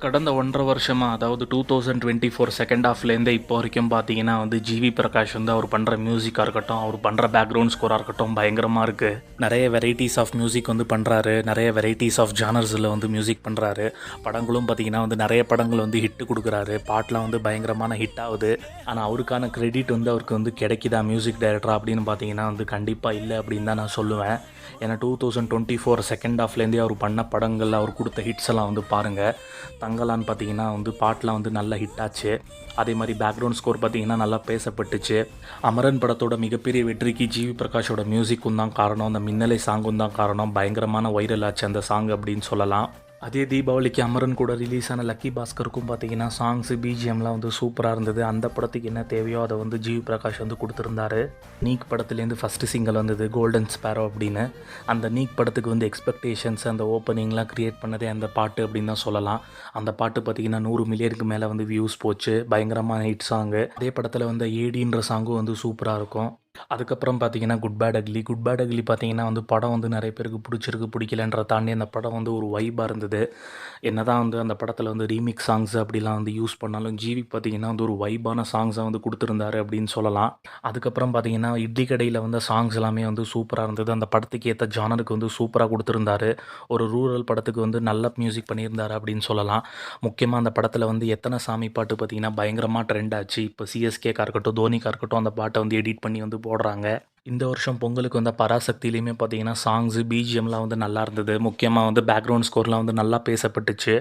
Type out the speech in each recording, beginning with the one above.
கடந்த 1.5 வருஷமா, அதாவது 2024 செகண்ட் ஹாஃப்லேருந்தே இப்போ வரைக்கும் பார்த்தீங்கன்னா ஜிவி பிரகாஷ் அவர் பண்ணுற மியூசிக்காக இருக்கட்டும், அவர் பண்ணுற பேக்ரவுண்ட் ஸ்கோராக இருக்கட்டும் பயங்கரமாக இருக்குது. நிறைய வெரைட்டிஸ் ஆஃப் மியூசிக் பண்ணுறாரு, நிறைய வெரைட்டிஸ் ஆஃப் ஜானர்ஸில் மியூசிக் பண்ணுறாரு. படங்களும் பார்த்தீங்கன்னா நிறைய படங்கள் ஹிட்டு கொடுக்குறாரு, பாட்டெலாம் பயங்கரமான ஹிட் ஆகுது. ஆனால் அவருக்கான கிரெடிட் அவருக்கு கிடைக்குதா மியூசிக் டைரக்டரா அப்படின்னு பார்த்தீங்கன்னா கண்டிப்பாக இல்லை அப்படின்னு தான் நான் சொல்லுவேன். ஏன்னா 2024 செகண்ட் ஹாஃப்லேருந்தே அவர் பண்ண படங்கள், அவர் கொடுத்த ஹிட்ஸ் எல்லாம் பாருங்கள். தங்கலான்னு பார்த்தீங்கன்னா பாட்டெலாம் நல்லா ஹிட் ஆச்சு. அதே மாதிரி பேக்ரவுண்ட் ஸ்கோர் பார்த்தீங்கன்னா நல்லா பேசப்பட்டுச்சு. அமரன் படத்தோட மிகப்பெரிய வெற்றிக்கு ஜிவி பிரகாஷோட மியூசிக்கும் தான் காரணம், அந்த மின்னலை சாங்கும் தான் காரணம். பயங்கரமான வைரல் ஆச்சு அந்த சாங் அப்படின்னு சொல்லலாம். அதே தீபாவளிக்கு அமரன் கூட ரிலீஸ் ஆன லக்கி பாஸ்கருக்கும் பார்த்தீங்கன்னா சாங்ஸு பிஜிஎம்லாம் சூப்பராக இருந்தது. அந்த படத்துக்கு என்ன தேவையோ அதை ஜிவி பிரகாஷ் கொடுத்துருந்தாரு. நீக் படத்துலேருந்து ஃபஸ்ட்டு சிங்கிள் வந்தது கோல்டன் ஸ்பேரோ அப்படின்னு. அந்த நீக் படத்துக்கு எக்ஸ்பெக்டேஷன்ஸ், அந்த ஓப்பனிங்லாம் க்ரியேட் பண்ணதே அந்த பாட்டு அப்படின்னு தான் சொல்லலாம். அந்த பாட்டு பார்த்திங்கன்னா 100 மில்லியனுக்கு மேலே வியூஸ் போச்சு. பயங்கரமான ஹிட் சாங்கு. அதே படத்தில் ஏடின்ற சாங்கும் சூப்பராக இருக்கும். அதுக்கப்புறம் பார்த்தீங்கன்னா குட் பேட் அக்லி பார்த்தீங்கன்னா படம் நிறைய பேருக்கு பிடிச்சிருக்கு பிடிக்கலன்ற தாண்டி அந்த படம் ஒரு வைபாக இருந்தது. என்ன தான் அந்த படத்தில் ரீமிக்ஸ் சாங்ஸ் அப்படிலாம் யூஸ் பண்ணாலும் ஜிவி பார்த்தீங்கன்னா ஒரு வைபான சாங்ஸை கொடுத்துருந்தாரு அப்படின்னு சொல்லலாம். அதுக்கப்புறம் பார்த்தீங்கன்னா இட்லி கடையில் சாங்ஸ் எல்லாமே சூப்பராக இருந்தது. அந்த படத்துக்கு ஏற்ற ஜானருக்கு சூப்பராக கொடுத்துருந்தாரு. ஒரு ரூரல் படத்துக்கு நல்ல மியூசிக் பண்ணியிருந்தாரு அப்படின்னு சொல்லலாம். முக்கியமாக அந்த படத்தில் எத்தனை சாமி பாட்டு பார்த்தீங்கன்னா பயங்கரமாக ட்ரெண்ட் ஆச்சு. இப்போ சிஎஸ்கேக்காக இருக்கட்டும், தோனிக்காக இருக்கட்டும், அந்த பாட்டை எடிட் பண்ணி போடுறாங்க. இந்த வருஷம் பொங்கலுக்கு பராசக்தியிலையுமே பார்த்தீங்கன்னா சாங்ஸு பிஜிஎம்லாம் நல்லா இருந்தது. முக்கியமாக பேக்ரவுண்ட் ஸ்கோர்லாம் நல்லா பேசப்பட்டுச்சு.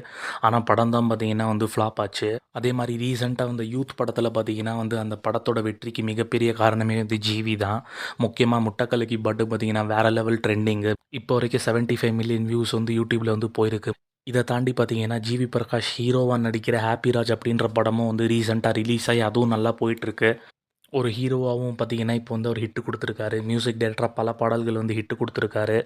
ஆனால் படம் தான் பார்த்தீங்கன்னா ஃப்ளாப் ஆச்சு. அதே மாதிரி ரீசெண்டாக யூத் படத்தில் பார்த்தீங்கன்னா அந்த படத்தோட வெற்றிக்கு மிகப்பெரிய காரணமே ஜிவி தான். முக்கியமாக முட்டக்கலக்கி பாட்டு பார்த்தீங்கன்னா வேறு லெவல் ட்ரெண்டிங்கு. இப்போ வரைக்கும் 75 மில்லியன் வியூஸ் யூடியூப்பில் போயிருக்கு. இதை தாண்டி பார்த்தீங்கன்னா ஜிவி பிரகாஷ் ஹீரோவாக நடிக்கிற ஹாப்பிராஜ் அப்படின்ற படமும் ரீசெண்டாக ரிலீஸ் ஆகி அதுவும் நல்லா போயிட்டுருக்கு. ஒரு ஹீரோவாகவும் பார்த்தீங்கன்னா இப்போ ஒரு ஹிட்டு கொடுத்துருக்காரு. மியூசிக் டைரக்டராக பல பாடல்கள் ஹிட்டு கொடுத்துருக்காரு.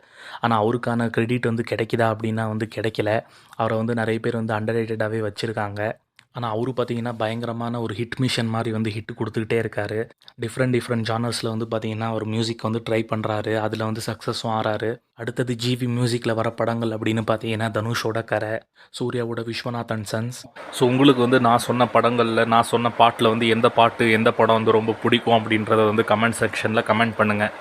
ஆனால் அவருக்கான கிரெடிட் கிடைக்குதா அப்படின்னா கிடைக்கல. அவரை நிறைய பேர் அண்டர் ரேட்டடாகவே வச்சுருக்காங்க. ஆனால் அவரு பார்த்தீங்கன்னா பயங்கரமான ஒரு ஹிட் மிஷன் மாதிரி ஹிட்டு கொடுத்துக்கிட்டே இருக்காரு. டிஃப்ரெண்ட் ஜானர்ஸில் பார்த்தீங்கன்னா அவர் மியூசிக் ட்ரை பண்ணுறாரு. அதில் சக்ஸஸும் ஆறாரு. அடுத்தது ஜிவி மியூசிக்கில் வர படங்கள் அப்படின்னு பார்த்தீங்கன்னா தனுஷோட கரை, சூர்யாவோட விஸ்வநாதன் சன்ஸ். ஸோ உங்களுக்கு நான் சொன்ன படங்களில், நான் சொன்ன பாட்டில் எந்த பாட்டு எந்த படம் ரொம்ப பிடிக்கும் அப்படின்றத கமெண்ட் செக்ஷனில் கமெண்ட் பண்ணுங்கள்.